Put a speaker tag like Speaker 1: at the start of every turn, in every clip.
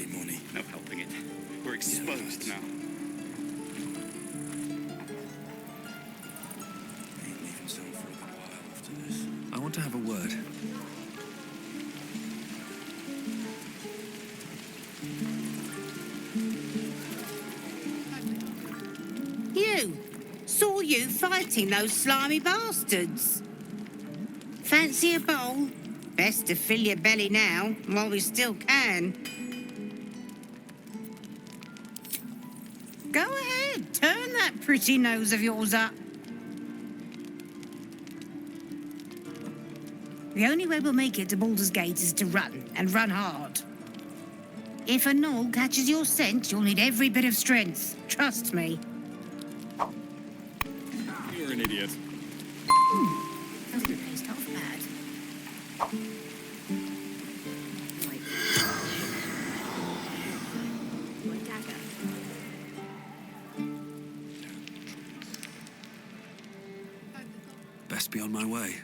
Speaker 1: easy money.
Speaker 2: No helping it. We're exposed now.
Speaker 1: Ain't leaving some for a while after this.
Speaker 3: I want to have a word.
Speaker 4: You! Saw you fighting those slimy bastards. Fancy a bowl? Best to fill your belly now, while we still can. Go ahead, turn that pretty nose of yours up. The only way we'll make it to Baldur's Gate is to run, and run hard. If a gnoll catches your scent, you'll need every bit of strength. Trust me.
Speaker 2: You're an idiot.
Speaker 4: Doesn't taste half bad. My dagger.
Speaker 3: Best be on my way.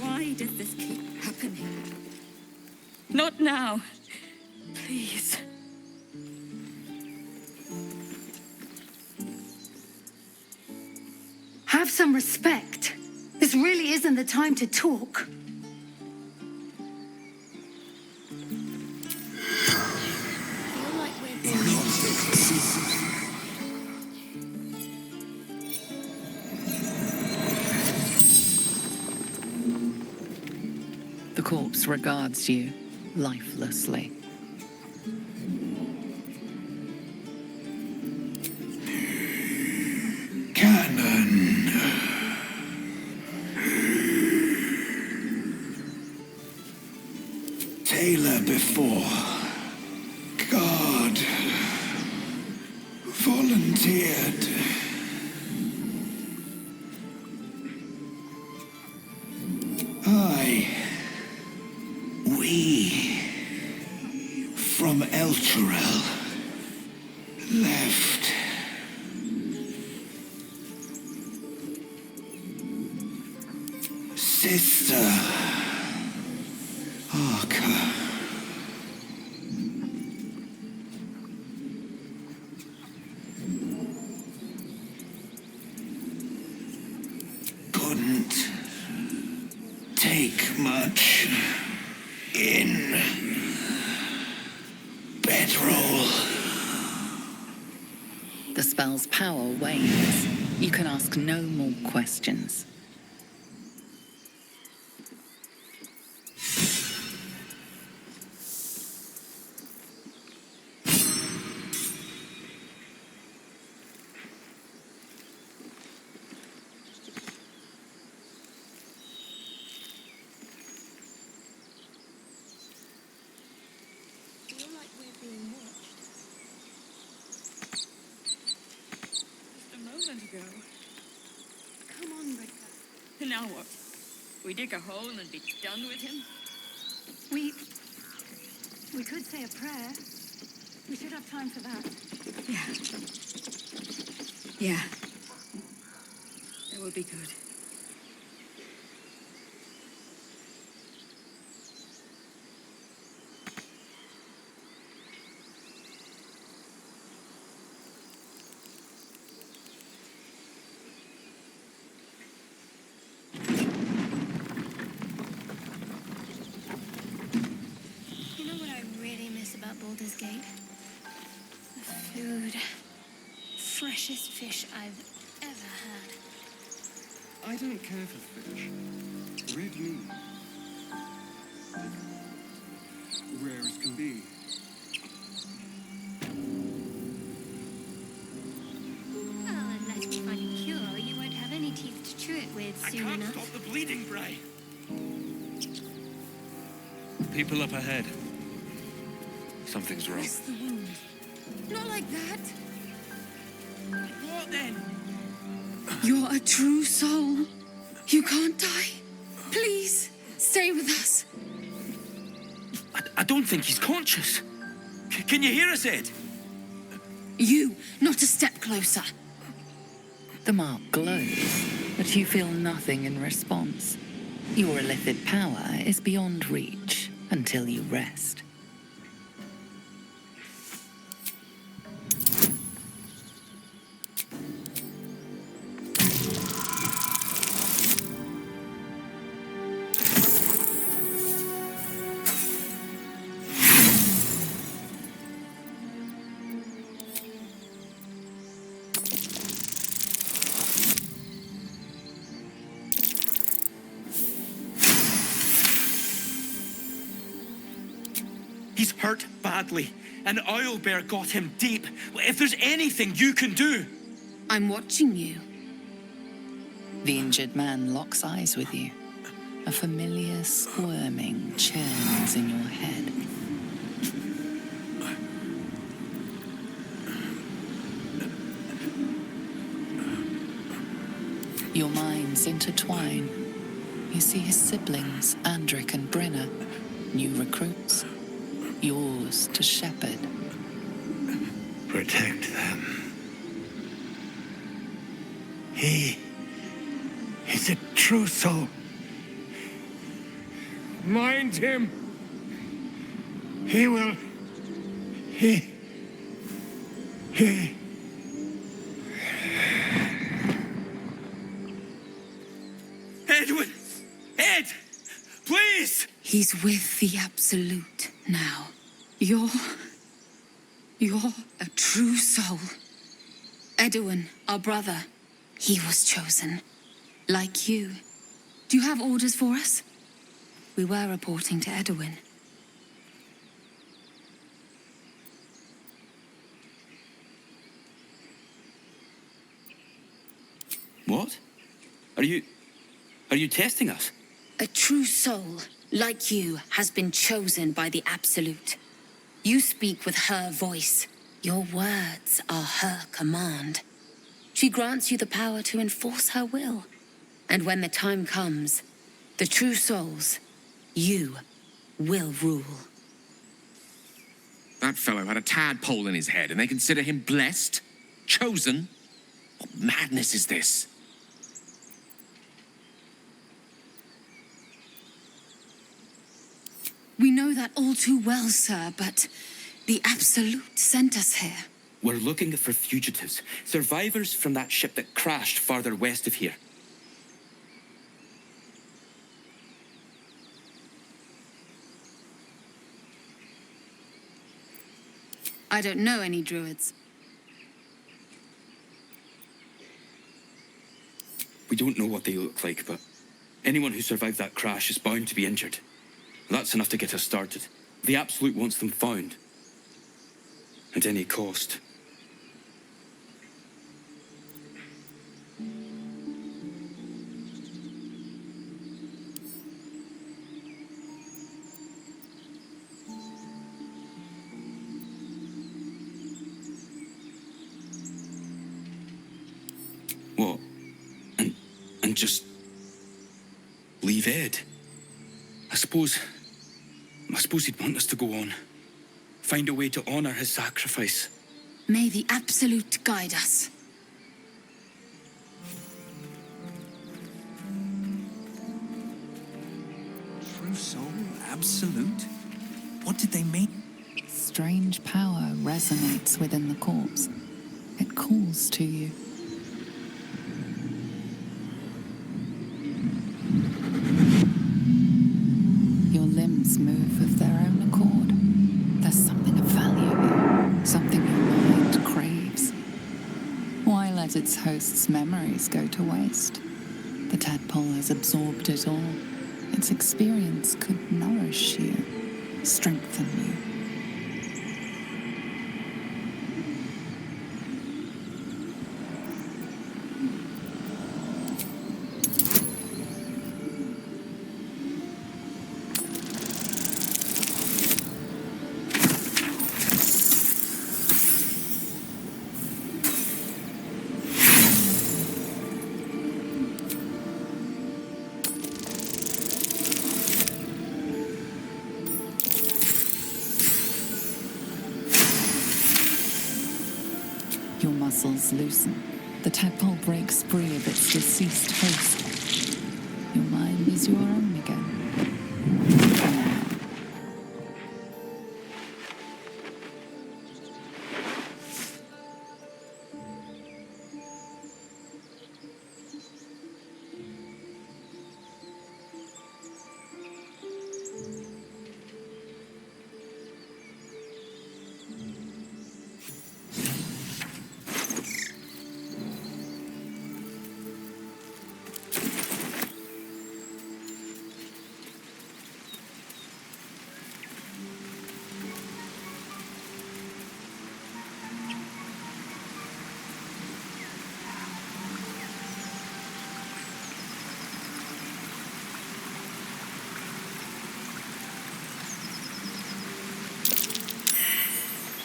Speaker 5: Why does this keep happening? Not now. Please.
Speaker 6: Have some respect. This really isn't the time to talk.
Speaker 5: Feel like we're
Speaker 7: The corpse regards you lifelessly.
Speaker 1: Cannon. Tailor before. God. Volunteered. We. From Elturel. Left. Sister Arca. Couldn't take much in bedroll.
Speaker 7: The spell's power wanes. You can ask no more questions.
Speaker 5: Now what? We dig a hole and be done with him?
Speaker 6: We could say a prayer. We should have time for that.
Speaker 5: Yeah. That would be good.
Speaker 8: Baldur's Gate. The food. Freshest fish I've
Speaker 6: ever heard.
Speaker 3: I don't care for fish. Red meat. Rare as can be.
Speaker 6: Well, unless we find a cure, you won't have any teeth to chew it with
Speaker 2: I
Speaker 6: soon
Speaker 2: can't
Speaker 6: enough.
Speaker 2: stop the bleeding, Bray.
Speaker 3: People up ahead. Something's wrong.
Speaker 4: Rest the wound. Not like that.
Speaker 2: What then?
Speaker 8: You're a true soul. You can't die. Please, stay with us.
Speaker 1: I don't think he's conscious. Can you hear us, Ed?
Speaker 8: You, not a step closer.
Speaker 7: The mark glows, but you feel nothing in response. Your illithid power is beyond reach until you rest.
Speaker 1: He's hurt badly, and Owlbear got him deep. If there's anything you can do...
Speaker 8: I'm watching you.
Speaker 7: The injured man locks eyes with you. A familiar squirming churns in your head. Your minds intertwine. You see his siblings, Andric and Brenna, new recruits. Yours to shepherd.
Speaker 1: Protect them. He's a true soul. Mind him. He will... He... Edwin! Ed! Please!
Speaker 8: He's with the Absolute now. You're a true soul. Edwin, our brother, he was chosen. Like you. Do you have orders for us? We were reporting to Edwin.
Speaker 1: What? Are you testing us?
Speaker 8: A true soul, like you, has been chosen by the Absolute. You speak with her voice. Your words are her command. She grants you the power to enforce her will. And when the time comes, the true souls, you, will rule.
Speaker 9: That fellow had a tadpole in his head, and they consider him blessed? Chosen? What madness is this?
Speaker 8: We know that all too well, sir, but the Absolute sent us here.
Speaker 1: We're looking for fugitives, survivors from that ship that crashed farther west of here.
Speaker 8: I don't know any druids.
Speaker 1: We don't know what they look like, but anyone who survived that crash is bound to be injured. That's enough to get us started. The Absolute wants them found. At any cost. What? And just leave Ed? I suppose he'd want us to go on. Find a way to honor his sacrifice.
Speaker 8: May the Absolute guide us.
Speaker 3: True soul? Absolute? What did they mean?
Speaker 7: Strange power resonates within the corpse. It calls to you. Your limbs move of their own accord. There's something of value here, something your mind craves. Why let feels its host's memories go to waste. The tadpole has absorbed it all. Its experience could nourish you, strengthen you. Your muscles loosen. The tadpole breaks free of its deceased host. Your mind is your own again. For now.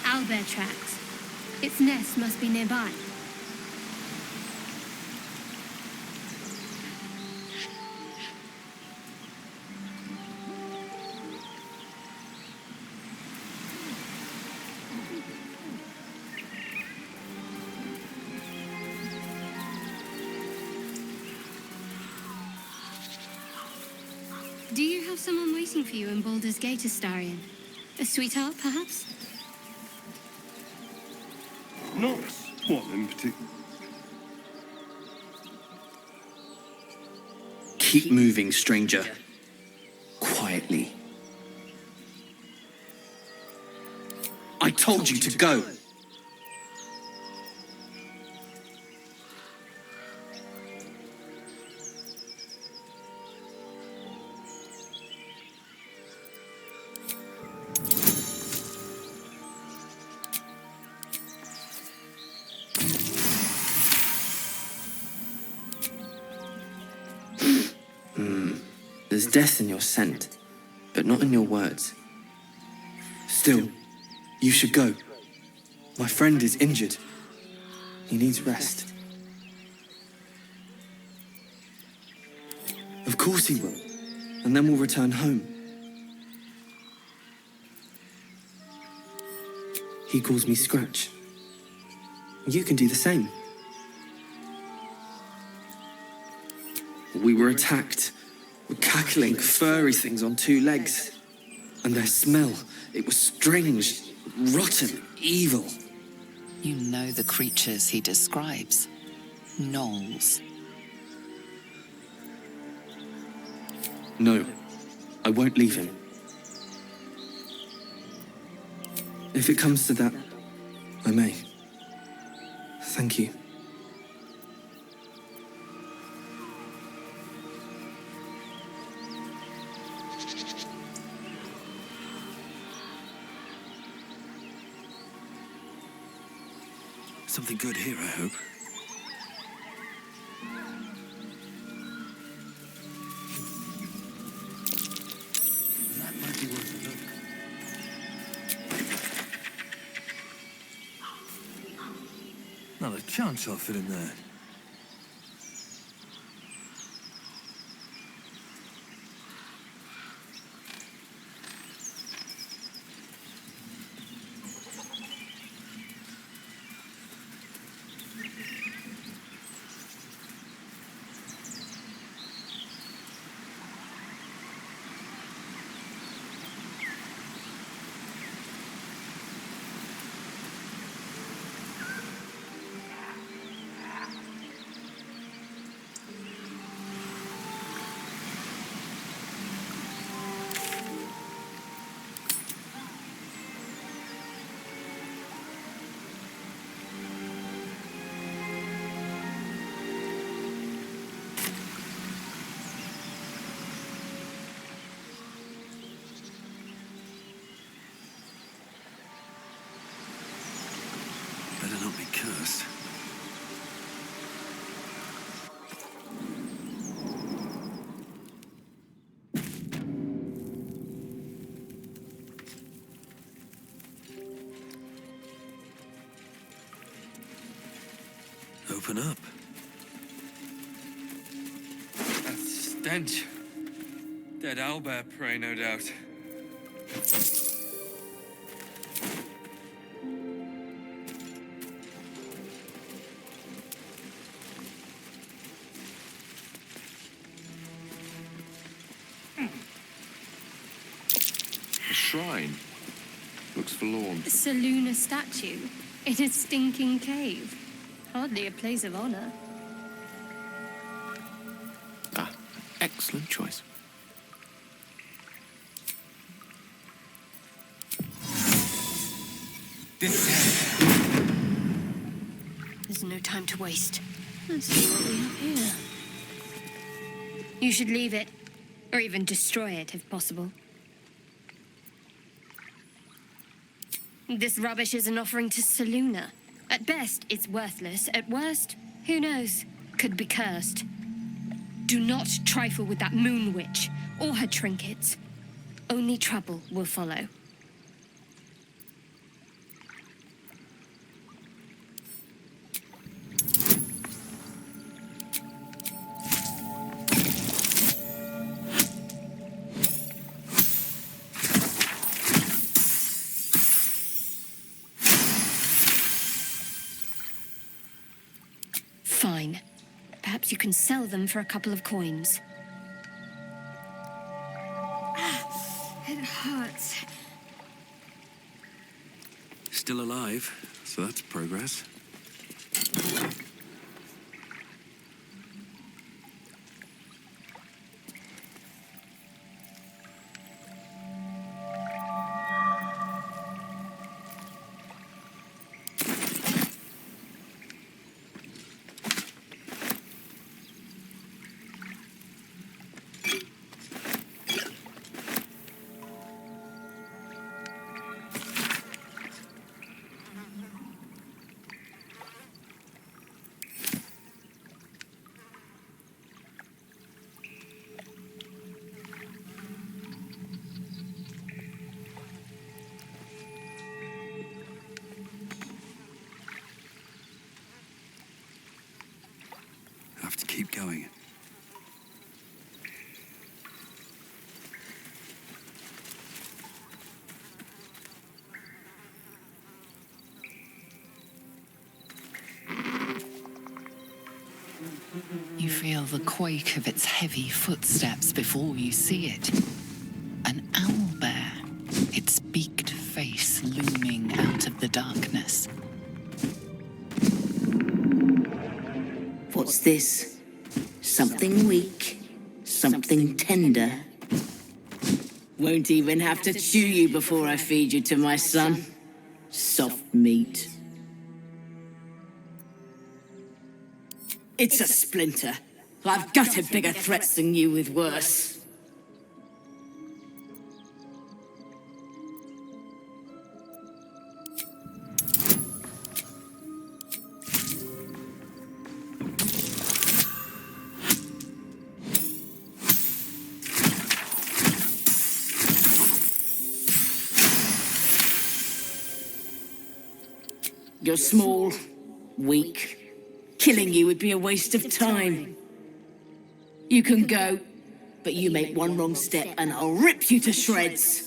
Speaker 6: Owlbear tracks. Its nest must be nearby. Do you have someone waiting for you in Baldur's Gate, Astarion? A sweetheart, perhaps?
Speaker 10: Not one in particular.
Speaker 11: Keep moving, stranger. Quietly. I told you to go. There's death in your scent, but not in your words. Still, you should go. My friend is injured. He needs rest. Of course he will, and then we'll return home. He calls me Scratch. You can do the same. We were attacked. With cackling, furry things on two legs. And their smell, it was strange, rotten, evil.
Speaker 7: You know the creatures he describes. Gnolls.
Speaker 11: No, I won't leave him. If it comes to that, I may. Thank you.
Speaker 3: Something good here, I hope. That might be worth a look. Not a chance I'll fit in there. open up.
Speaker 11: That stench. Dead owlbear prey, no doubt.
Speaker 9: A shrine. Looks forlorn.
Speaker 6: A Seluna statue in a stinking cave. Hardly a place of honor.
Speaker 9: Ah, excellent choice.
Speaker 6: There's no time to waste. Let's see what we have here. You should leave it, or even destroy it if possible. This rubbish is an offering to Seluna. At best, it's worthless. At worst, who knows? Could be cursed. Do not trifle with that moon witch or her trinkets. Only trouble will follow. Fine. Perhaps you can sell them for a couple of coins. It hurts.
Speaker 3: Still alive, so that's progress. Have to keep going.
Speaker 7: You feel the quake of its heavy footsteps before you see it. An owlbear, its beaked face looming out of the darkness.
Speaker 12: What's this? Something weak, something tender. Won't even have to chew you before I feed you to my son. Soft meat. It's a splinter. I've gutted bigger threats than you with worse. You're small, weak. Killing you would be a waste of time. You can go, but you make one wrong step and I'll rip you to shreds.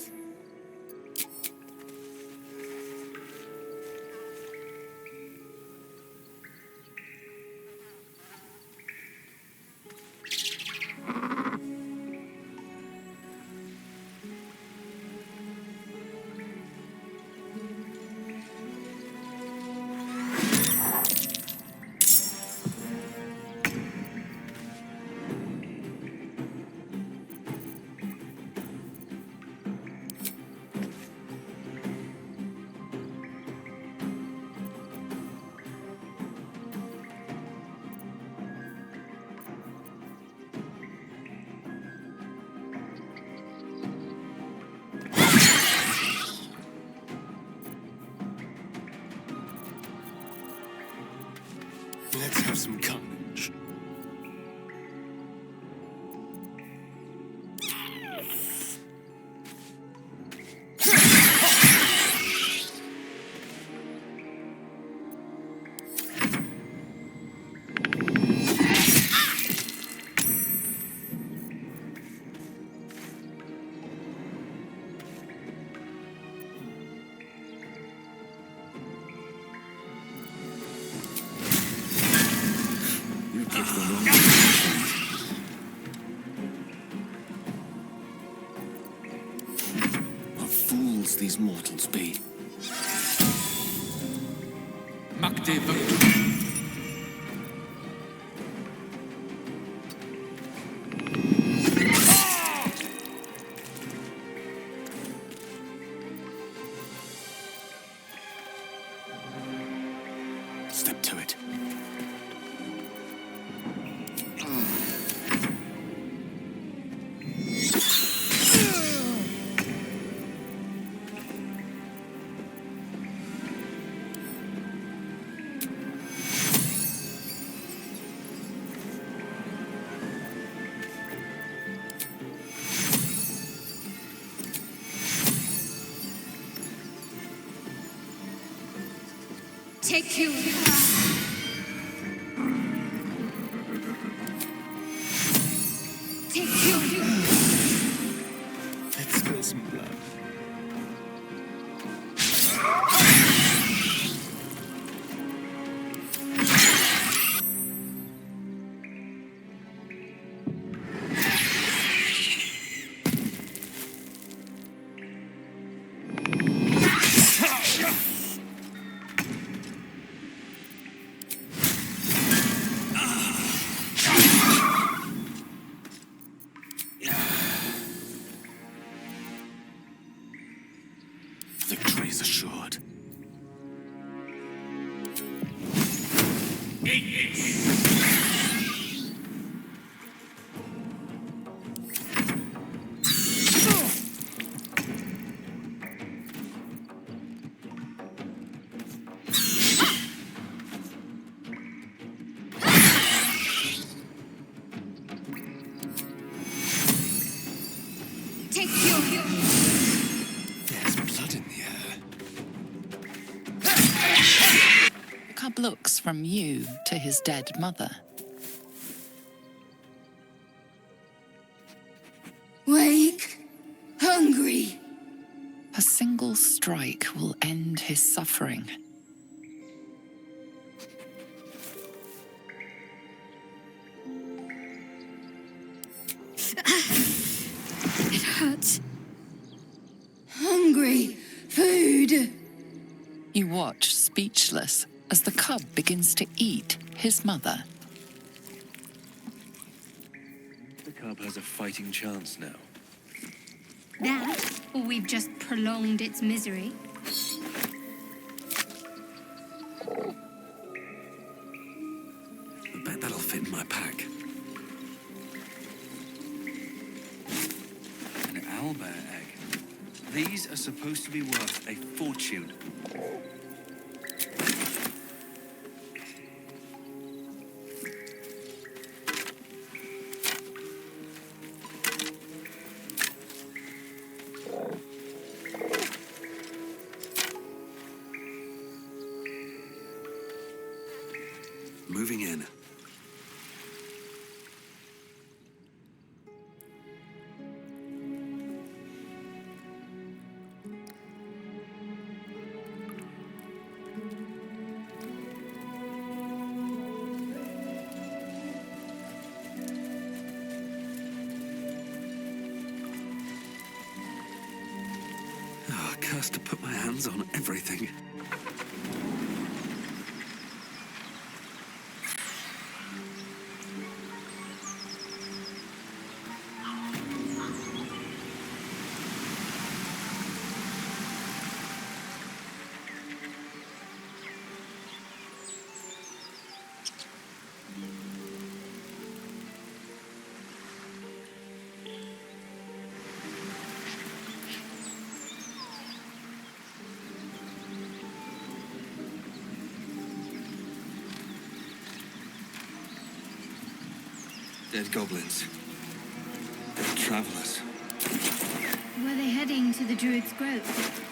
Speaker 3: Let's have some carnage.
Speaker 9: these mortals be?
Speaker 1: Step to it.
Speaker 6: Take you. Take you.
Speaker 3: Let's spill some blood.
Speaker 1: Victory is assured.
Speaker 6: Take you.
Speaker 3: There's blood in the air.
Speaker 7: The cub looks from you to his dead mother.
Speaker 8: Wake. Hungry.
Speaker 7: A single strike will end his suffering.
Speaker 6: It hurts.
Speaker 8: Hungry. Food.
Speaker 7: You watch speechless as the cub begins to eat his mother.
Speaker 3: The cub has a fighting chance now.
Speaker 6: That, or we've just prolonged its misery.
Speaker 3: I bet that'll fit in my pack. An owlbear egg. These are supposed to be worth a fortune. Moving in. Oh, cursed to put my hands on everything. Dead goblins. Dead travelers.
Speaker 6: Were they heading to the Druid's Grove?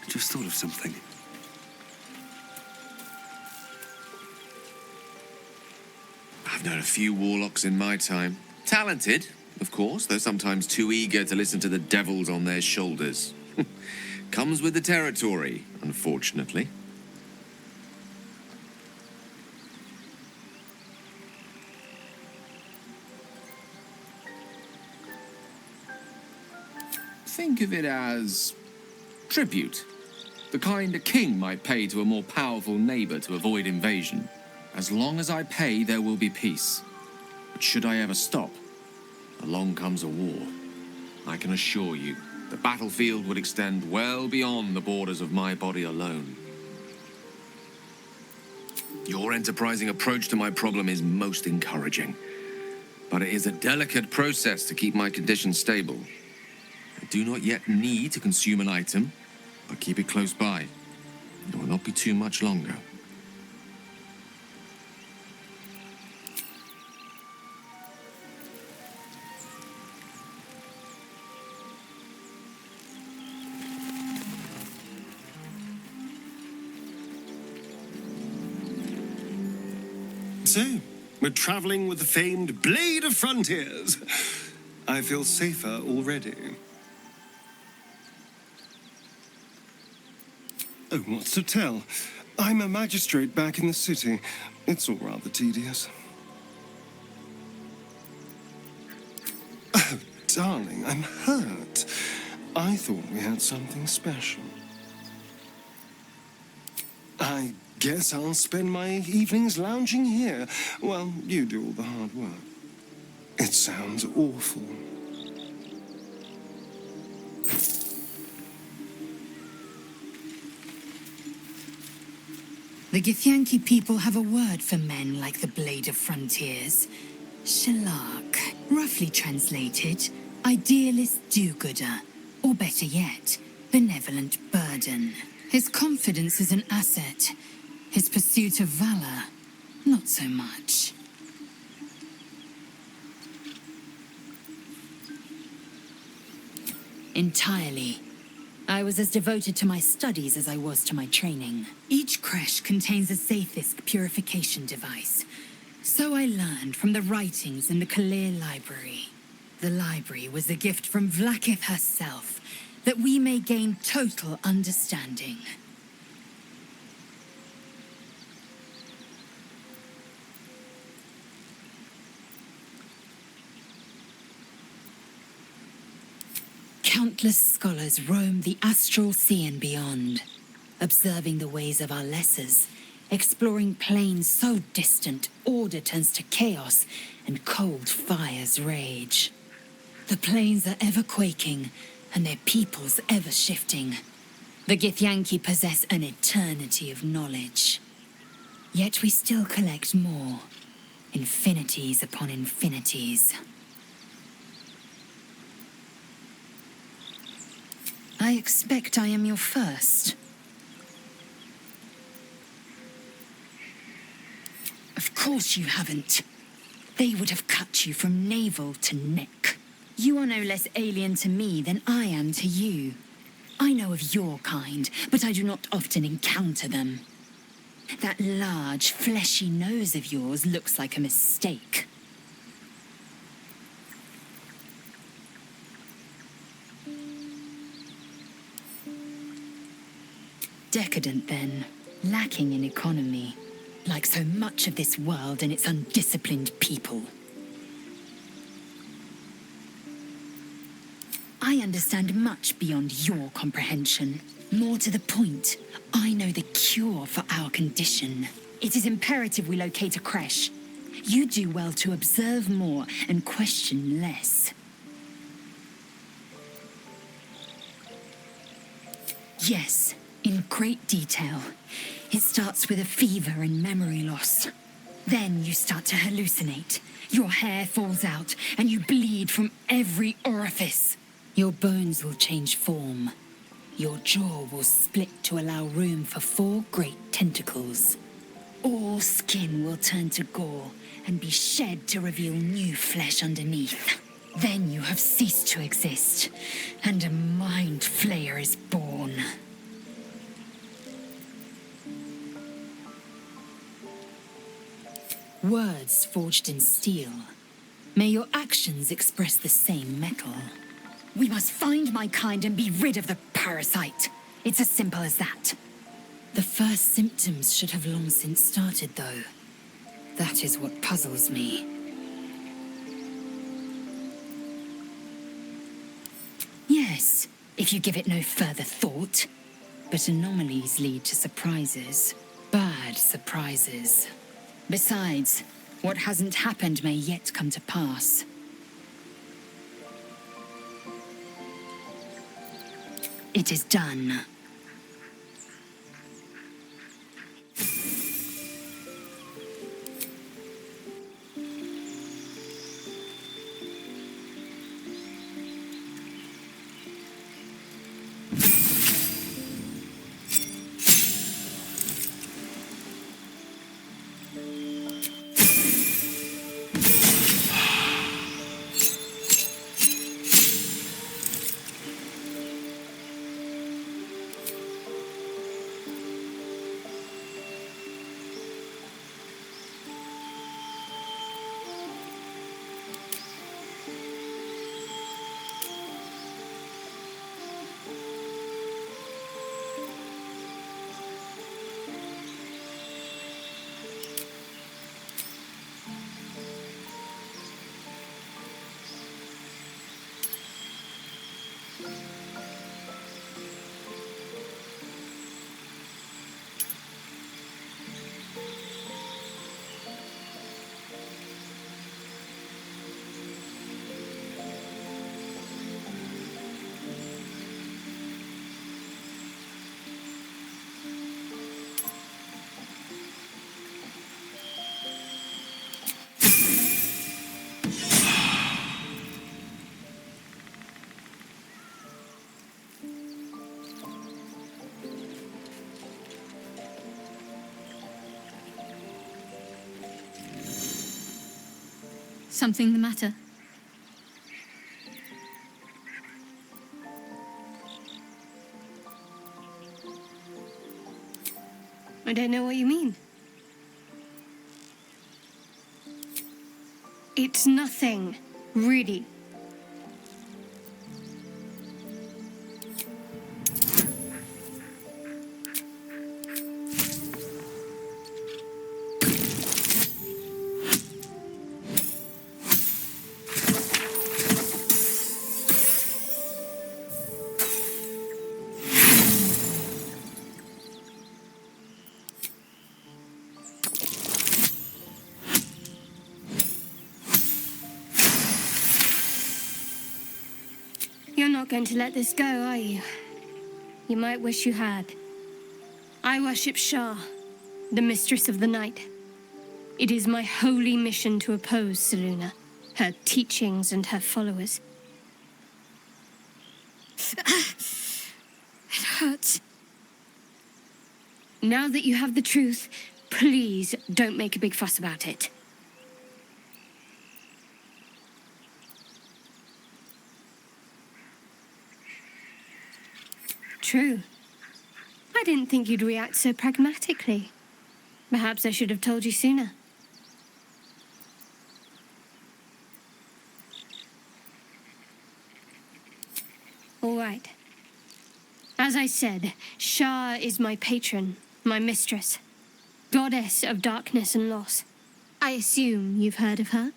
Speaker 10: I just thought of something.
Speaker 9: I've known a few warlocks in my time. Talented, of course, though sometimes too eager to listen to the devils on their shoulders. Comes with the territory, unfortunately. Think of it as tribute. The kind a king might pay to a more powerful neighbor to avoid invasion. As long as I pay, there will be peace. But should I ever stop, along comes a war. I can assure you, the battlefield would extend well beyond the borders of my body alone. Your enterprising approach to my problem is most encouraging. But it is a delicate process to keep my condition stable. I do not yet need to consume an item, but keep it close by. It will not be too much longer.
Speaker 10: So, we're traveling with the famed Blade of Frontiers. I feel safer already. Oh, what's to tell? I'm a magistrate back in the city. It's all rather tedious. Oh, darling, I'm hurt. I thought we had something special. I guess I'll spend my evenings lounging here while you do all the hard work. It sounds awful.
Speaker 13: The Githyanki people have a word for men like the Blade of Frontiers. Shalak, roughly translated, idealist do-gooder, or better yet, benevolent burden. His confidence is an asset. His pursuit of valor, not so much. Entirely. I was as devoted to my studies as I was to my training. Each creche contains a Zaithisk purification device. So I learned from the writings in the Kalir Library. The library was a gift from Vlaakith herself, that we may gain total understanding. Countless scholars roam the astral sea and beyond, observing the ways of our lessers, exploring planes so distant order turns to chaos and cold fires rage. The planes are ever quaking, and their peoples ever shifting. The Githyanki possess an eternity of knowledge. Yet we still collect more, infinities upon infinities. I expect I am your first. Of course you haven't. They would have cut you from navel to neck. You are no less alien to me than I am to you. I know of your kind, but I do not often encounter them. That large, fleshy nose of yours looks like a mistake. Decadent, then. Lacking in economy. Like so much of this world and its undisciplined people. I understand much beyond your comprehension. More to the point, I know the cure for our condition. It is imperative we locate a creche. You do well to observe more and question less. Yes. In great detail. It starts with a fever and memory loss. Then you start to hallucinate. Your hair falls out, and you bleed from every orifice. Your bones will change form. Your jaw will split to allow room for 4 great tentacles. All skin will turn to gore and be shed to reveal new flesh underneath. Then you have ceased to exist, and a mind flayer is born. Words forged in steel. May your actions express the same metal.
Speaker 14: We must find my kind and be rid of the parasite. It's as simple as that.
Speaker 13: The first symptoms should have long since started, though. That is what puzzles me.
Speaker 14: Yes, if you give it no further thought.
Speaker 13: But anomalies lead to surprises. Bad surprises.
Speaker 14: Besides, what hasn't happened may yet come to pass. It is done.
Speaker 6: Something the matter? I don't know what you mean. It's nothing, really. You're not going to let this go, are you? You might wish you had. I worship Shah, the mistress of the night. It is my holy mission to oppose Selûne, her teachings and her followers.
Speaker 14: It hurts.
Speaker 6: Now that you have the truth, please don't make a big fuss about it. True. I didn't think you'd react so pragmatically. Perhaps I should have told you sooner. All right. As I said, Shah is my patron, my mistress, goddess of darkness and loss. I assume you've heard of her?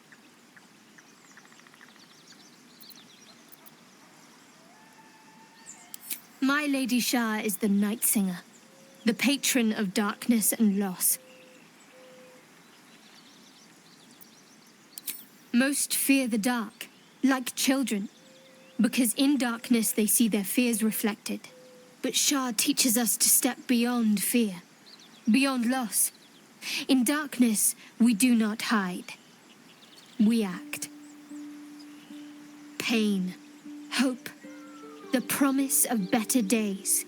Speaker 6: My Lady Shah is the Night Singer, the patron of darkness and loss. Most fear the dark, like children, because in darkness they see their fears reflected. But Shah teaches us to step beyond fear, beyond loss. In darkness, we do not hide. We act. Pain, hope, the promise of better days.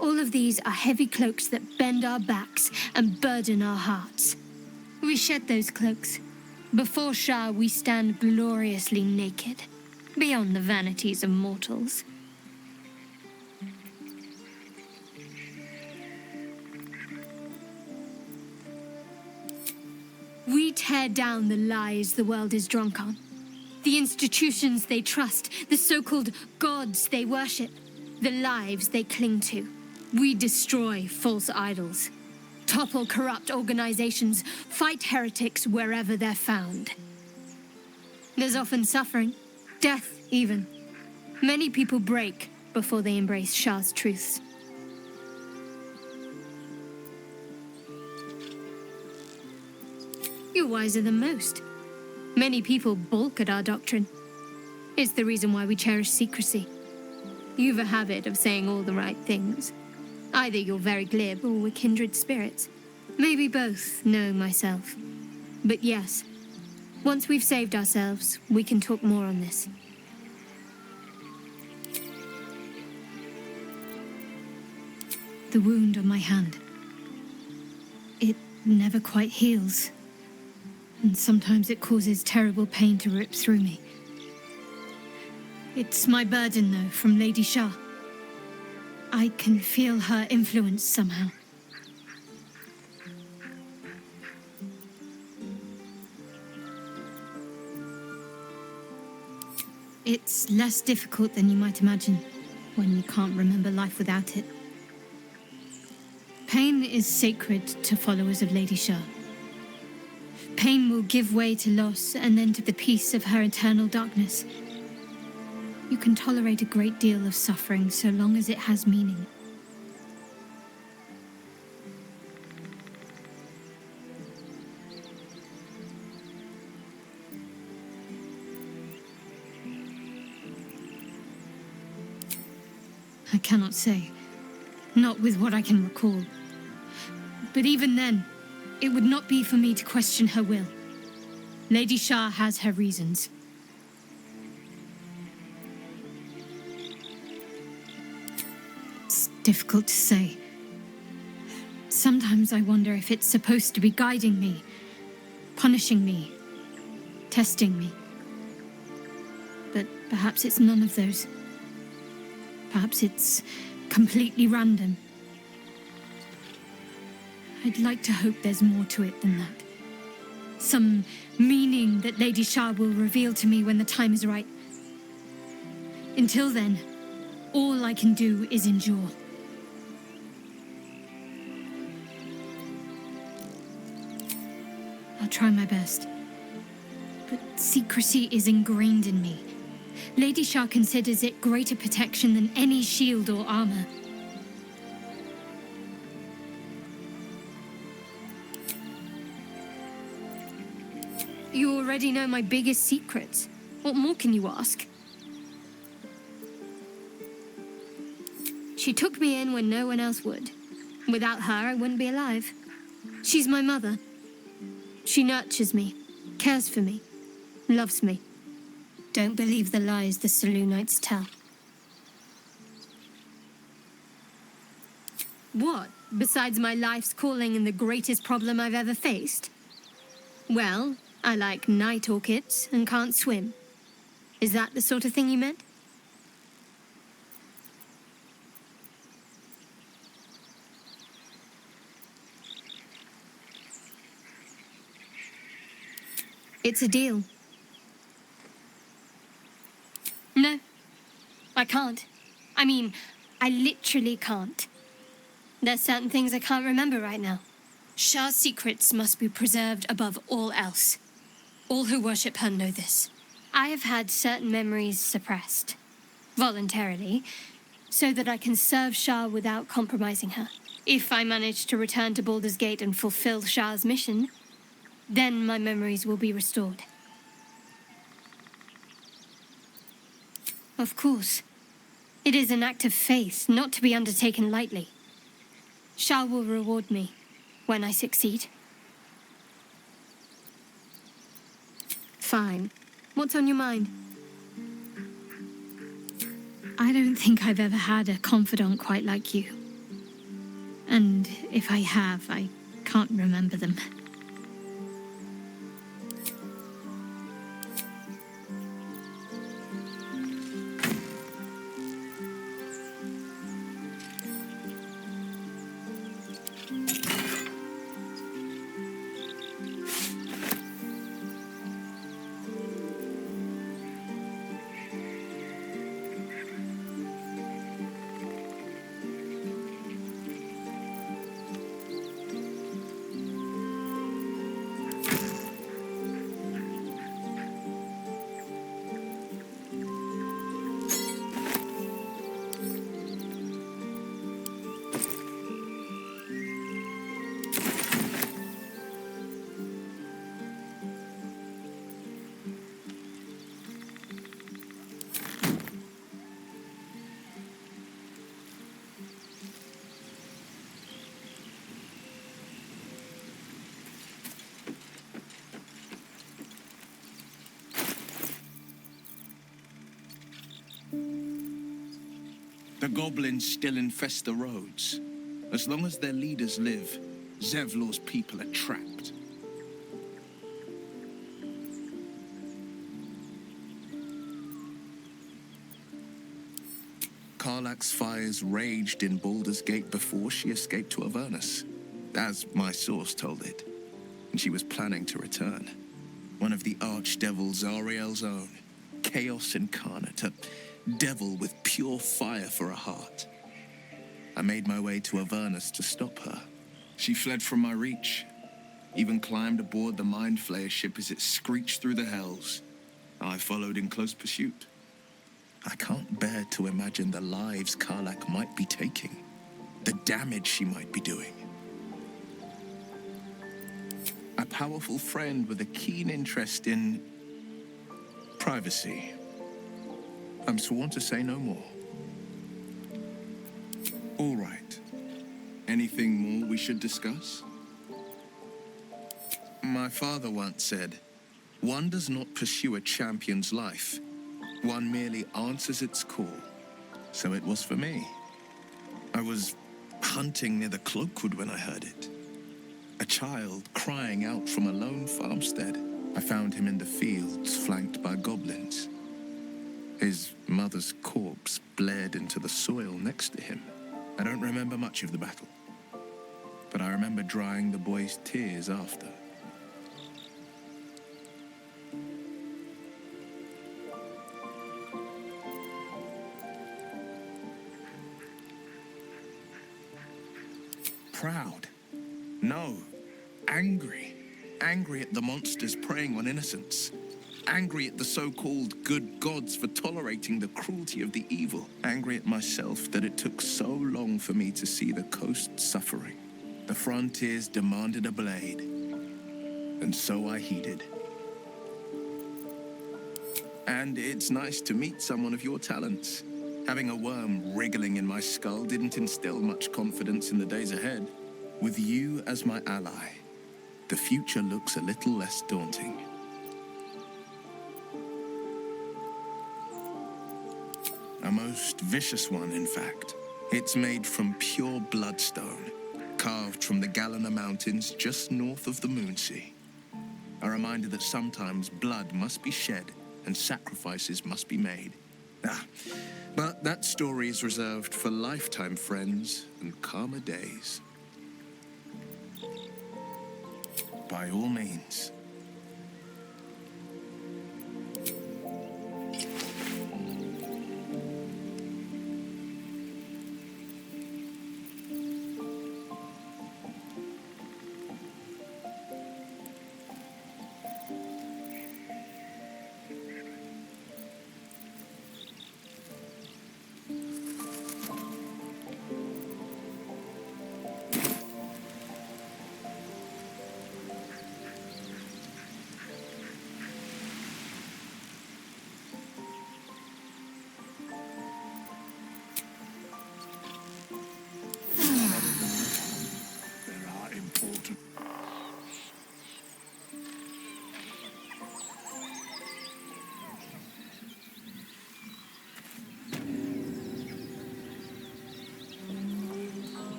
Speaker 6: All of these are heavy cloaks that bend our backs and burden our hearts. We shed those cloaks. Before Shah, we stand gloriously naked, beyond the vanities of mortals. We We tear down the lies the world is drunk on, the institutions they trust, the so-called gods they worship, the lives they cling to. We destroy false idols, topple corrupt organizations, fight heretics wherever they're found. There's often suffering, death even. Many people break before they embrace Shah's truths. You're wiser than most. Many people balk at our doctrine. It's the reason why we cherish secrecy. You've a habit of saying all the right things. Either you're very glib or we're kindred spirits. Maybe both, knowing myself. But yes, once we've saved ourselves, we can talk more on this. The wound on my hand. It never quite heals. And sometimes it causes terrible pain to rip through me. It's my burden, though, from Lady Shah. I can feel her influence somehow. It's less difficult than you might imagine when you can't remember life without it. Pain is sacred to followers of Lady Shah. Pain will give way to loss and then to the peace of her eternal darkness. You can tolerate a great deal of suffering so long as it has meaning. I cannot say. Not with what I can recall. But even then, it would not be for me to question her will. Lady Shah has her reasons. It's difficult to say. Sometimes I wonder if it's supposed to be guiding me, punishing me, testing me. But perhaps it's none of those. Perhaps it's completely random. I'd like to hope there's more to it than that. Some meaning that Lady Shah will reveal to me when the time is right. Until then, all I can do is endure. I'll try my best. But secrecy is ingrained in me. Lady Shah considers it greater protection than any shield or armor. You already know my biggest secrets. What more can you ask? She took me in when no one else would. Without her, I wouldn't be alive. She's my mother. She nurtures me, cares for me, loves me. Don't believe the lies the Selûnites tell. What, besides my life's calling and the greatest problem I've ever faced? Well, I like night orchids and can't swim. Is that the sort of thing you meant? It's a deal. No, I can't. I mean, I literally can't. There's certain things I can't remember right now. Shah's secrets must be preserved above all else. All who worship her know this. I have had certain memories suppressed, voluntarily, so that I can serve Shah without compromising her. If I manage to return to Baldur's Gate and fulfill Shah's mission, then my memories will be restored. Of course. It is an act of faith, not to be undertaken lightly. Shah will reward me when I succeed. Fine. What's on your mind? I don't think I've ever had a confidant quite like you. And if I have, I can't remember them.
Speaker 15: The goblins still infest the roads. As long as their leaders live, Zevlor's people are trapped. Karlach's fires raged in Baldur's Gate before she escaped to Avernus, as my source told it, and she was planning to return. One of the archdevils Ariel's own, chaos incarnate, a devil with pure fire for a heart. I made my way to Avernus to stop her. She fled from my reach, even climbed aboard the Mind Flayer ship as it screeched through the hells. I followed in close pursuit. I can't bear to imagine the lives Karlach might be taking, the damage she might be doing. A powerful friend with a keen interest in privacy. I'm sworn to say no more. All right. Anything more we should discuss? My father once said, "One does not pursue a champion's life. One merely answers its call." So it was for me. I was hunting near the Cloakwood when I heard it. A child crying out from a lone farmstead. I found him in the fields, flanked by goblins. His mother's corpse blared into the soil next to him. I don't remember much of the battle, but I remember drying the boy's tears after. Proud. No. Angry. Angry at the monsters preying on innocents. Angry at the so-called good gods for tolerating the cruelty of the evil. Angry at myself that it took so long for me to see the coast suffering. The frontiers demanded a blade, and so I heeded. And it's nice to meet someone of your talents. Having a worm wriggling in my skull didn't instill much confidence in the days ahead. With you as my ally, the future looks a little less daunting. A most vicious one, in fact. It's made from pure bloodstone, carved from the Galena Mountains just north of the Moonsea. A reminder that sometimes blood must be shed and sacrifices must be made. But that story is reserved for lifetime friends and calmer days. By all means.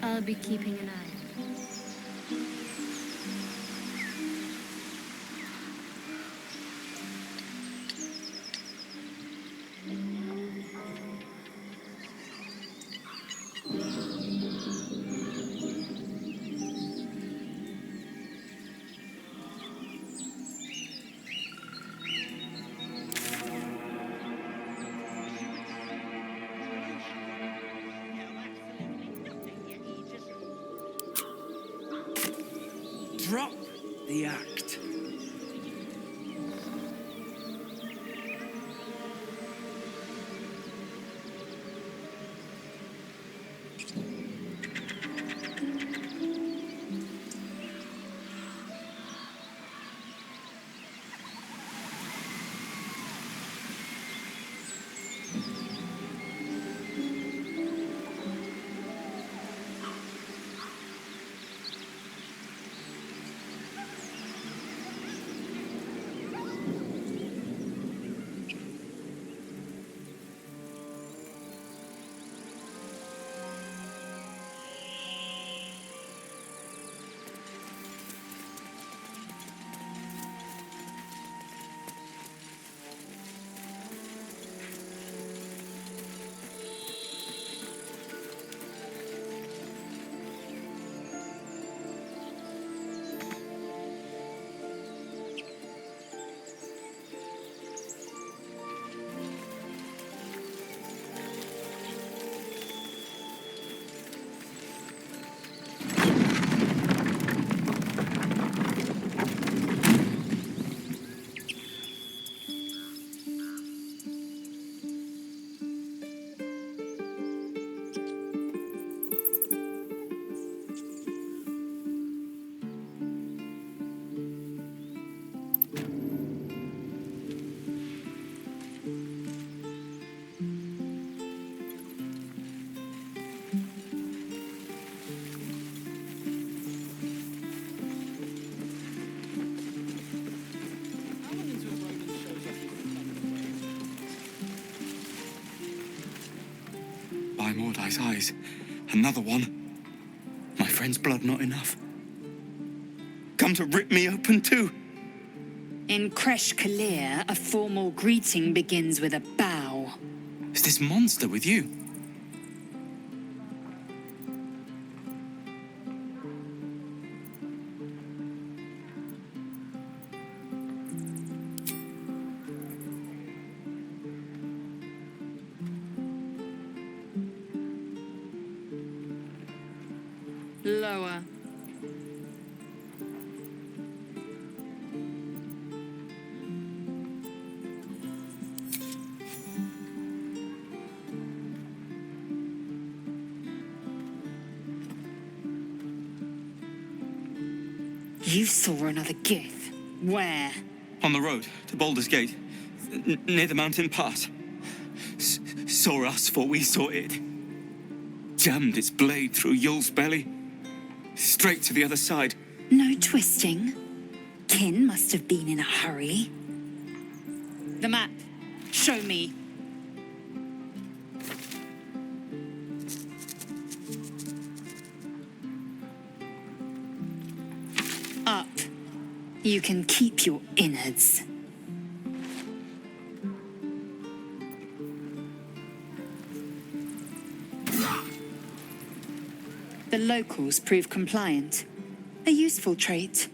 Speaker 6: I'll be keeping an eye.
Speaker 3: Drop the act.
Speaker 1: by Mordai's eyes. Another one. My friend's blood not enough. Come to rip me open too.
Speaker 14: In Kresh Kalir, a formal greeting begins with a bow.
Speaker 1: Is this monster with you?
Speaker 14: Lower. You saw another Gith. Where?
Speaker 1: On the road to Baldur's Gate, near the mountain pass. Saw us for we saw it. Jammed its blade through Yul's belly. Straight to the other side.
Speaker 14: No twisting. Kin must have been in a hurry. The map. Show me. Up. You can keep your innards. The locals prove compliant. A useful trait.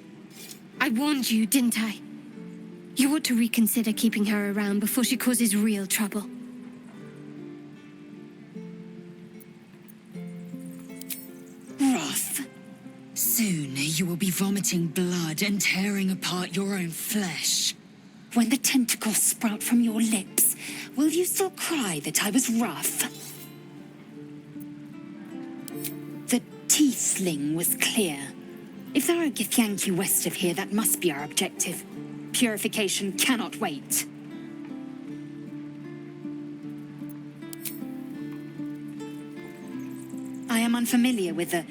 Speaker 6: I warned you, didn't I? You ought to reconsider keeping her around before she causes real trouble.
Speaker 13: Rough. Soon you will be vomiting blood and tearing apart your own flesh.
Speaker 14: When the tentacles sprout from your lips, will you still cry that I was rough? The tiefling was clear. If there are Githyanki west of here, that must be our objective. Purification cannot wait. I am unfamiliar with the...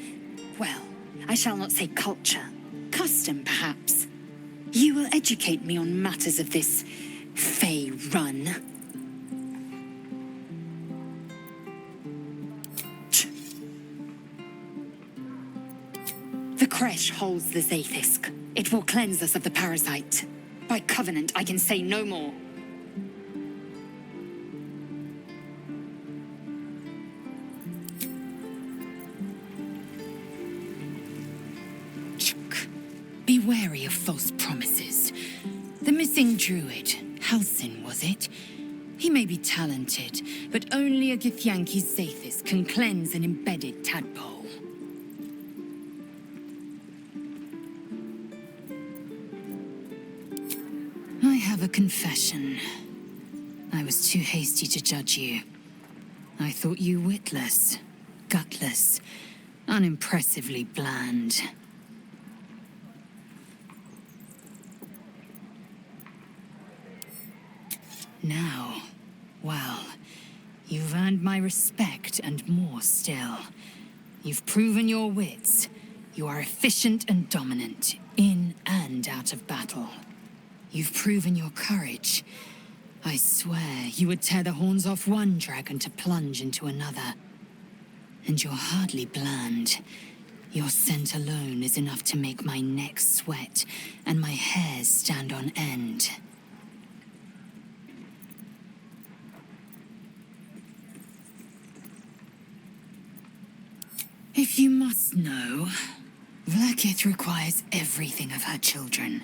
Speaker 14: well, I shall not say culture. Custom, perhaps. You will educate me on matters of this Faerun. The Kresh holds the Zaithisk. It will cleanse us of the parasite. By covenant, I can say no more.
Speaker 13: Be wary of false promises. The missing druid, Halsin, was it? He may be talented, but only a Githyanki Zaithis can cleanse an embedded tadpole. I have a confession. I was too hasty to judge you. I thought you witless, gutless, unimpressively bland. Now, well, you've earned my respect and more still. You've proven your wits. You are efficient and dominant, in and out of battle. You've proven your courage. I swear you would tear the horns off one dragon to plunge into another. And you're hardly bland. Your scent alone is enough to make my neck sweat and my hairs stand on end. If you must know, Vlaakith requires everything of her children.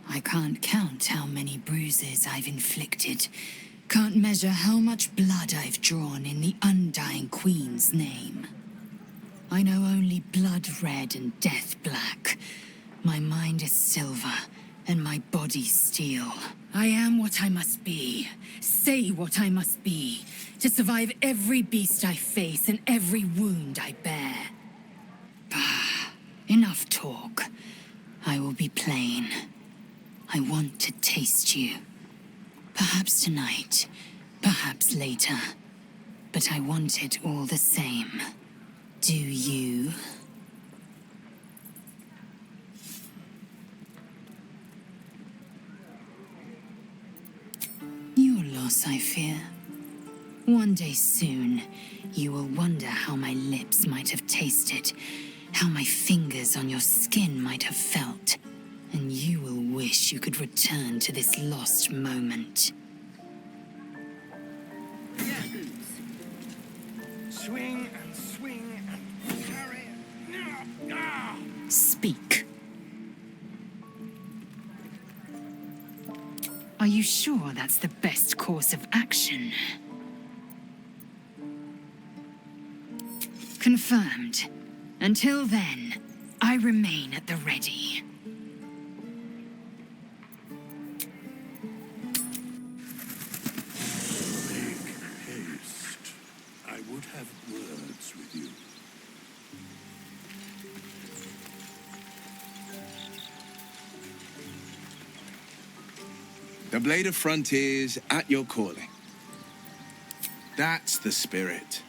Speaker 13: I can't count how many bruises I've inflicted. Can't measure how much blood I've drawn in the undying Queen's name. I know only blood red and death black. My mind is silver, and my body steel. I am what I must be, say what I must be, to survive every beast I face and every wound I bear. Bah, enough talk. I will be plain. I want to taste you. Perhaps tonight, perhaps later. But I want it all the same. Do you? Your loss, I fear. One day soon, you will wonder how my lips might have tasted, how my fingers on your skin might have felt, and you will wish you could return to this lost moment.
Speaker 10: Swing and swing and carry.
Speaker 13: Speak. Are you sure that's the best course of action? Confirmed. Until then, I remain at the ready.
Speaker 16: Make haste. I would have words with you.
Speaker 15: The Blade of Frontiers at your calling. That's the spirit.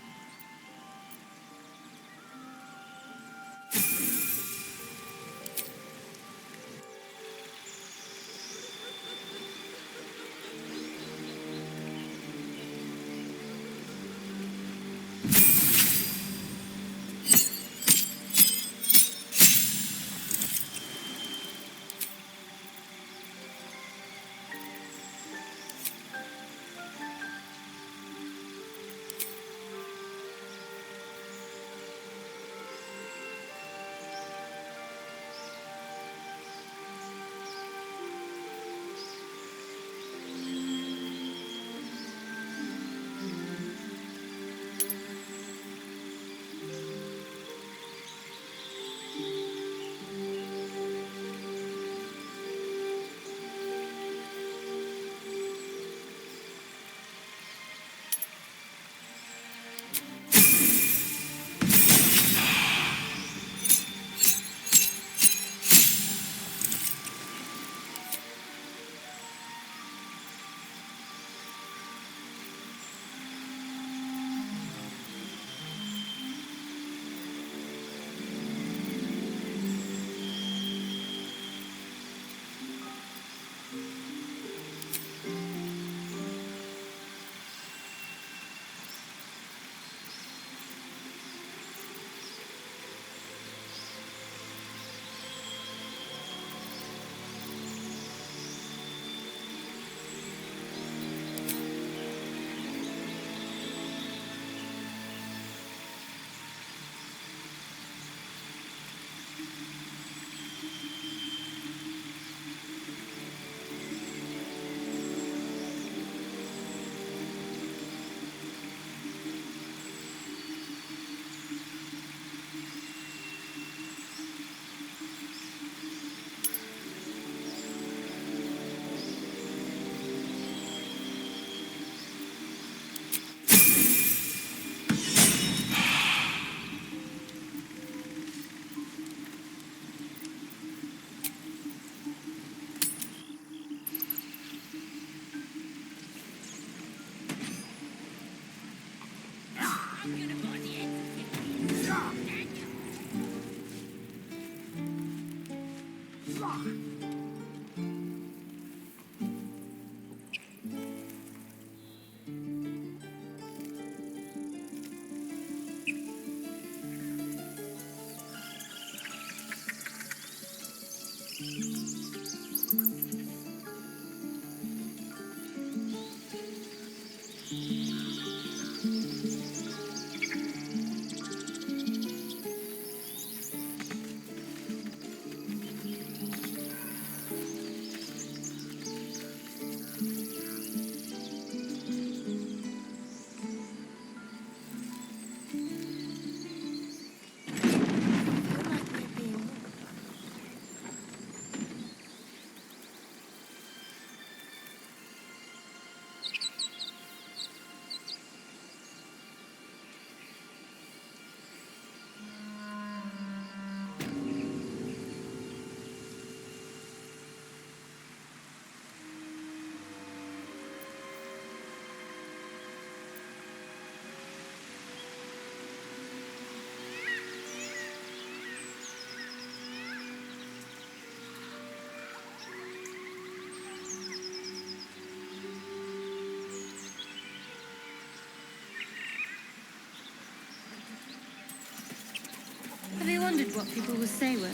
Speaker 6: what people will say, Will,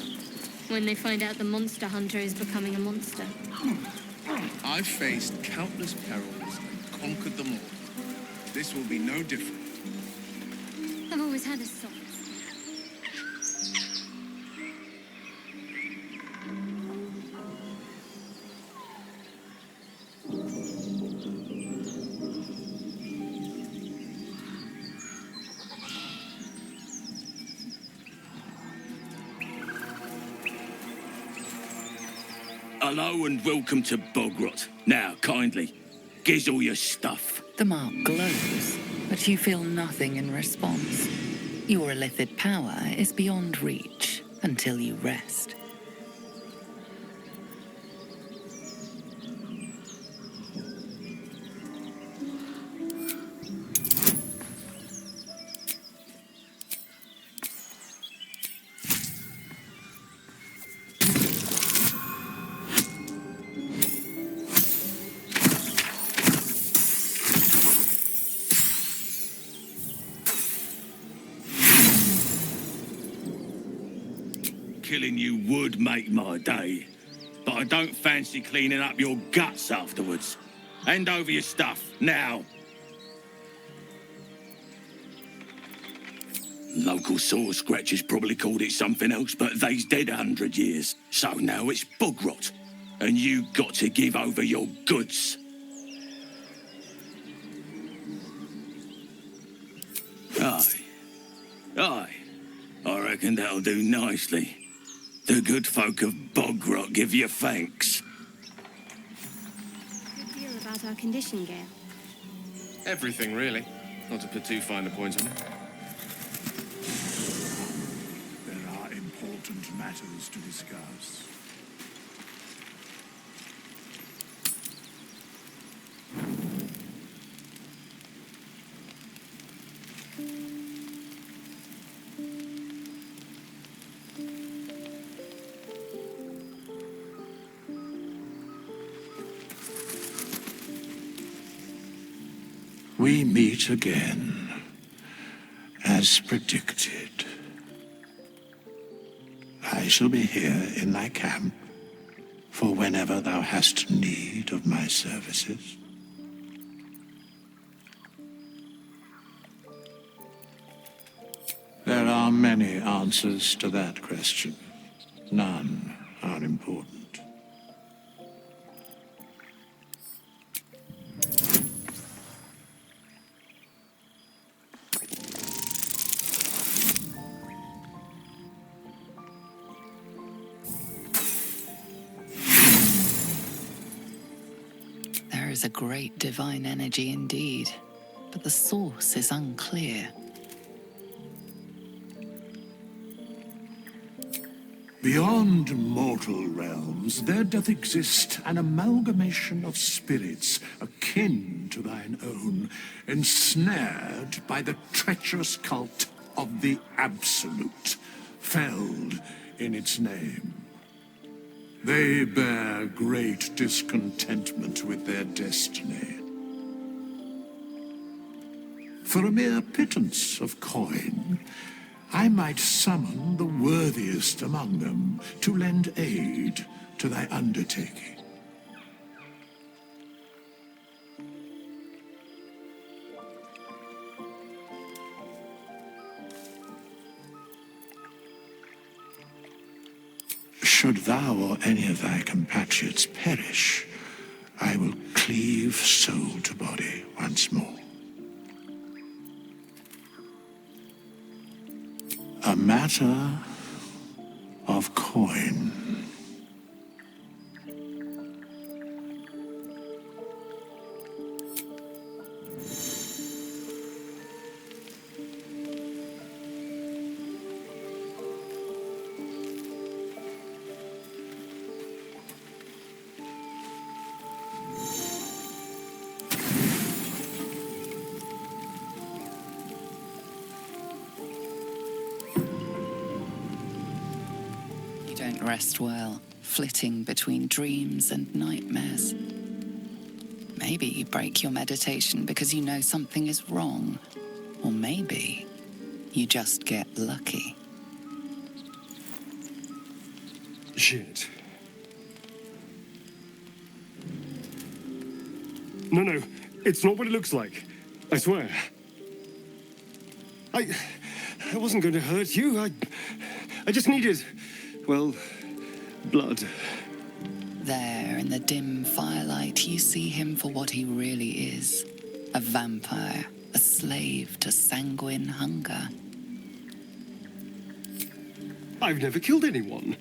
Speaker 6: when they find out the monster hunter is becoming a monster.
Speaker 15: I've faced countless perils and conquered them all. This will be no different.
Speaker 6: I've always had a soft.
Speaker 17: Hello and welcome to Bogrot. Now, kindly, gives all your stuff.
Speaker 7: The mark glows, but you feel nothing in response. Your illithid power is beyond reach until you rest.
Speaker 17: Killing you would make my day, but I don't fancy cleaning up your guts afterwards. Hand over your stuff, now. Local saw scratchers probably called it something else, but they's dead 100 years. So now it's Bogrot, and you got to give over your goods. Aye. I reckon that'll do nicely. The good folk of Bogrot give you thanks.
Speaker 6: Good deal about our condition, Gale.
Speaker 9: Everything, really. Not to put too fine a point on it.
Speaker 16: There are important matters to discuss. We meet again, as predicted. I shall be here in thy camp for whenever thou hast need of my services. There are many answers to that question. None are important.
Speaker 7: There is a great divine energy indeed, but the source is unclear.
Speaker 16: Beyond mortal realms, there doth exist an amalgamation of spirits akin to thine own, ensnared by the treacherous cult of the Absolute, felled in its name. They bear great discontentment with their destiny. For a mere pittance of coin, I might summon the worthiest among them to lend aid to thy undertaking. Should thou or any of thy compatriots perish, I will cleave soul to body once more. A matter of coin.
Speaker 7: Rest well, flitting between dreams and nightmares. Maybe you break your meditation because you know something is wrong. Or maybe you just get lucky.
Speaker 10: Shit. No, it's not what it looks like. I swear. I wasn't going to hurt you. I just needed, well, blood.
Speaker 7: There, in the dim firelight, you see him for what he really is. A vampire, a slave to sanguine hunger.
Speaker 10: I've never killed anyone.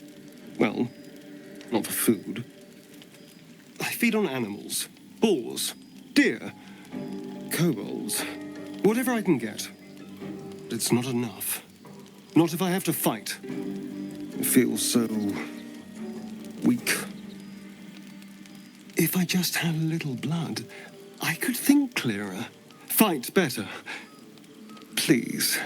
Speaker 10: Well, not for food. I feed on animals. Boars, deer, kobolds, whatever I can get. But it's not enough. Not if I have to fight. I feel so weak. If I just had a little blood, I could think clearer, fight better. Please.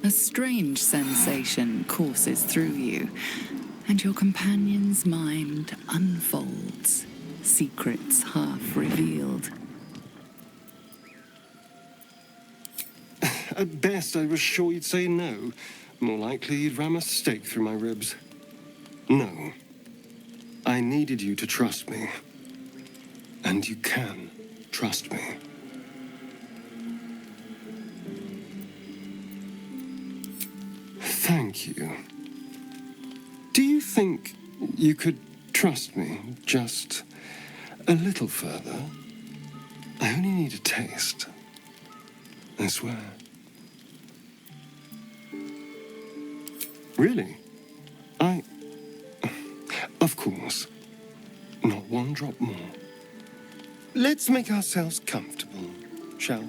Speaker 7: A strange sensation courses through you, and your companion's mind unfolds, secrets half revealed.
Speaker 10: At best, I was sure you'd say no. More likely, you'd ram a stake through my ribs. No. I needed you to trust me. And you can trust me. Thank you. Do you think you could trust me just a little further? I only need a taste. I swear. Really? Of course. Not one drop more. Let's make ourselves comfortable, shall we?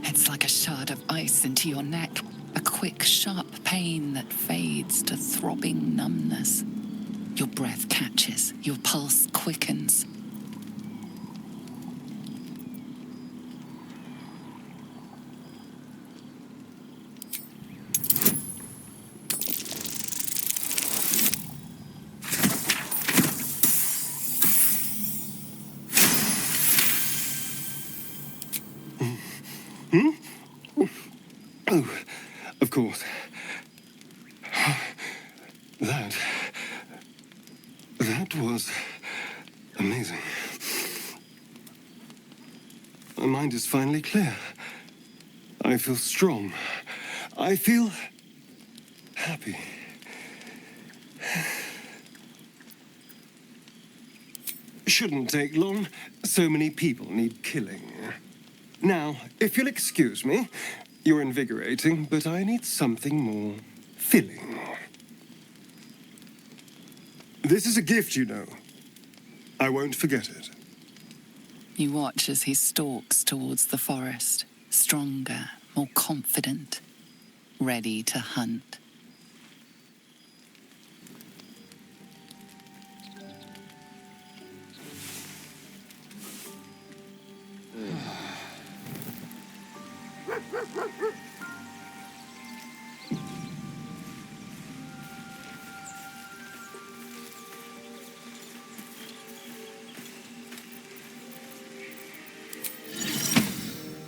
Speaker 7: It's like a shard of ice into your neck, a quick, sharp pain that fades to throbbing numbness. Your breath catches, your pulse quickens.
Speaker 10: Oh, of course. That was amazing. My mind is finally clear. I feel strong. I feel happy. Shouldn't take long. So many people need killing. Now, if you'll excuse me, you're invigorating, but I need something more filling. This is a gift, you know. I won't forget it.
Speaker 7: You watch as he stalks towards the forest, stronger, more confident, ready to hunt.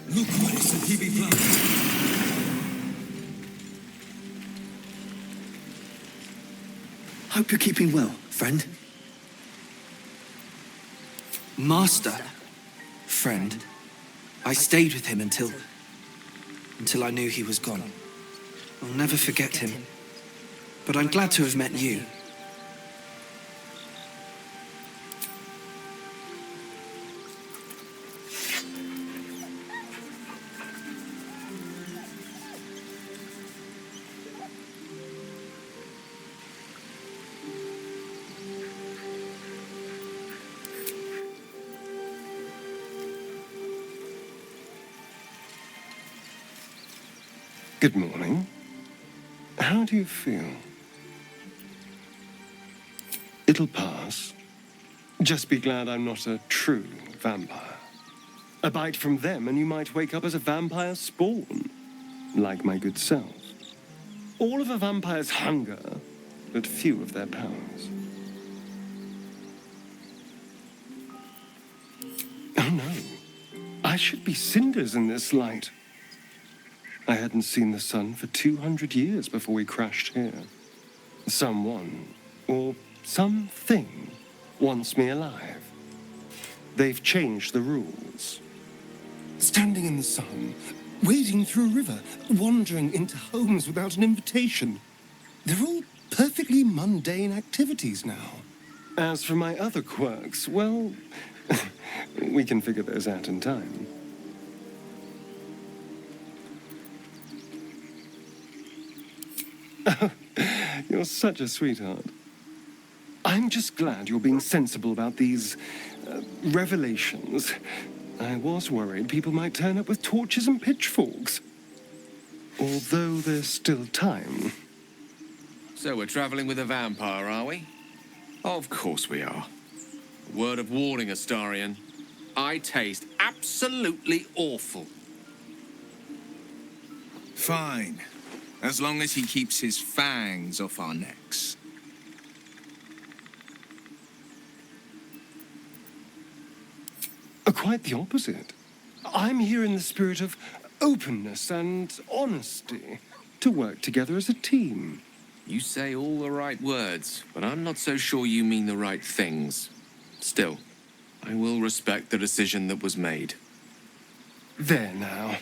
Speaker 3: Look what is the heavy blood.
Speaker 11: Hope you're keeping well, friend. Master. Friend. I stayed with him until I knew he was gone. I'll never forget him. But I'm glad to have met you.
Speaker 10: Good morning. How do you feel? It'll pass. Just be glad I'm not a true vampire. A bite from them and you might wake up as a vampire spawn, like my good self. All of a vampire's hunger, but few of their powers. should be cinders in this light. I hadn't seen the sun for 200 years before we crashed here. Someone, or something, wants me alive. They've changed the rules. Standing in the sun, wading through a river, wandering into homes without an invitation. They're all perfectly mundane activities now. As for my other quirks, well, we can figure those out in time. Oh, you're such a sweetheart. I'm just glad you're being sensible about these revelations. I was worried people might turn up with torches and pitchforks. Although there's still time.
Speaker 9: So we're traveling with a vampire, are we? Of course we are. Word of warning, Astarion. I taste absolutely awful.
Speaker 15: Fine. As long as he keeps his fangs off our necks.
Speaker 10: Quite the opposite. I'm here in the spirit of openness and honesty to work together as a team.
Speaker 9: You say all the right words, but I'm not so sure you mean the right things. Still, I will respect the decision that was made.
Speaker 10: There now.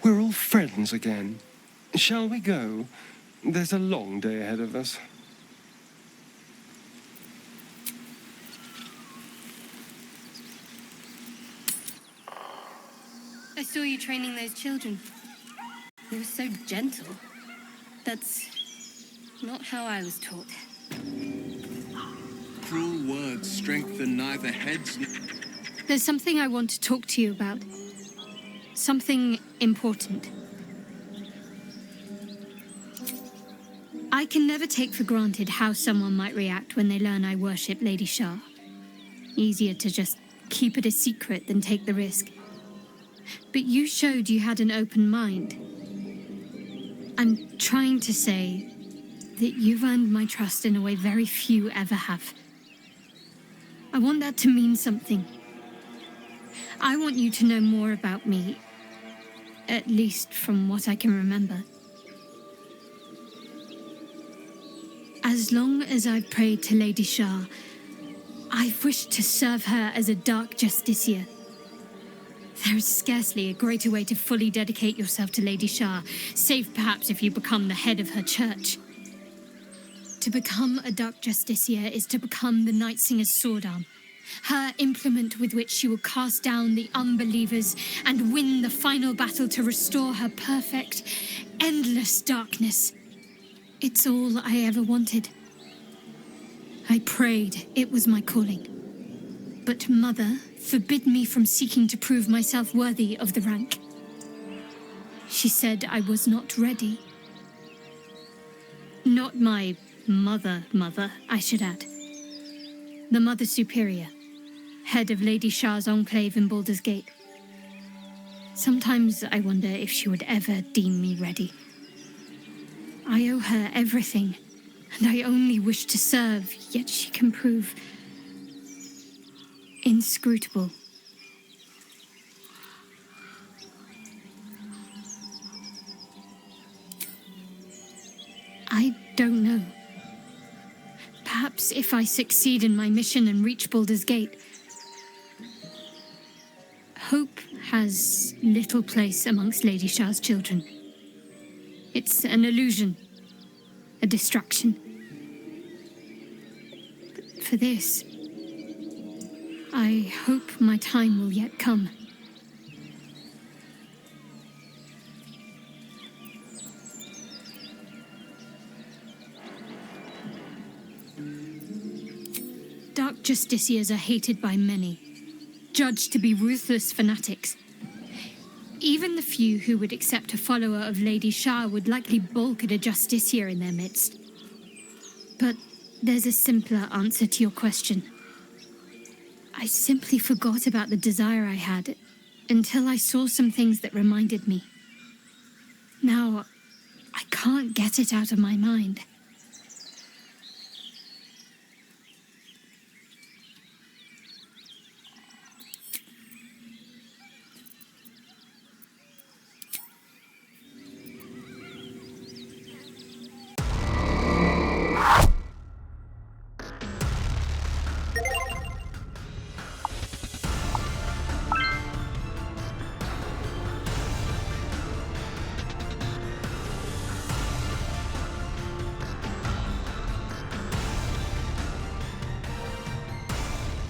Speaker 10: We're all friends again. Shall we go? There's a long day ahead of us.
Speaker 6: I saw you training those children. You were so gentle. That's not how I was taught.
Speaker 2: Cruel words strengthen neither heads.
Speaker 6: There's something I want to talk to you about. Something important. I can never take for granted how someone might react when they learn I worship Lady Shar. Easier to just keep it a secret than take the risk. But you showed you had an open mind. I'm trying to say that you've earned my trust in a way very few ever have. I want that to mean something. I want you to know more about me, at least from what I can remember. As long as I've prayed to Lady Shar, I've wished to serve her as a dark justiciar. There is scarcely a greater way to fully dedicate yourself to Lady Shar, save perhaps if you become the head of her church. To become a dark justiciar is to become the Night Singer's sword arm, her implement with which she will cast down the unbelievers and win the final battle to restore her perfect, endless darkness. It's all I ever wanted. I prayed it was my calling. But Mother forbid me from seeking to prove myself worthy of the rank. She said I was not ready. Not my mother, I should add. The Mother Superior, head of Lady Shar's enclave in Baldur's Gate. Sometimes I wonder if she would ever deem me ready. I owe her everything, and I only wish to serve, yet she can prove inscrutable. I don't know. Perhaps if I succeed in my mission and reach Baldur's Gate. Hope has little place amongst Lady Shar's children. It's an illusion, a distraction. But for this, I hope my time will yet come. Dark justiciars are hated by many, judged to be ruthless fanatics. Even the few who would accept a follower of Lady Shar would likely balk at a justiciar in their midst. But there's a simpler answer to your question. I simply forgot about the desire I had until I saw some things that reminded me. Now, I can't get it out of my mind.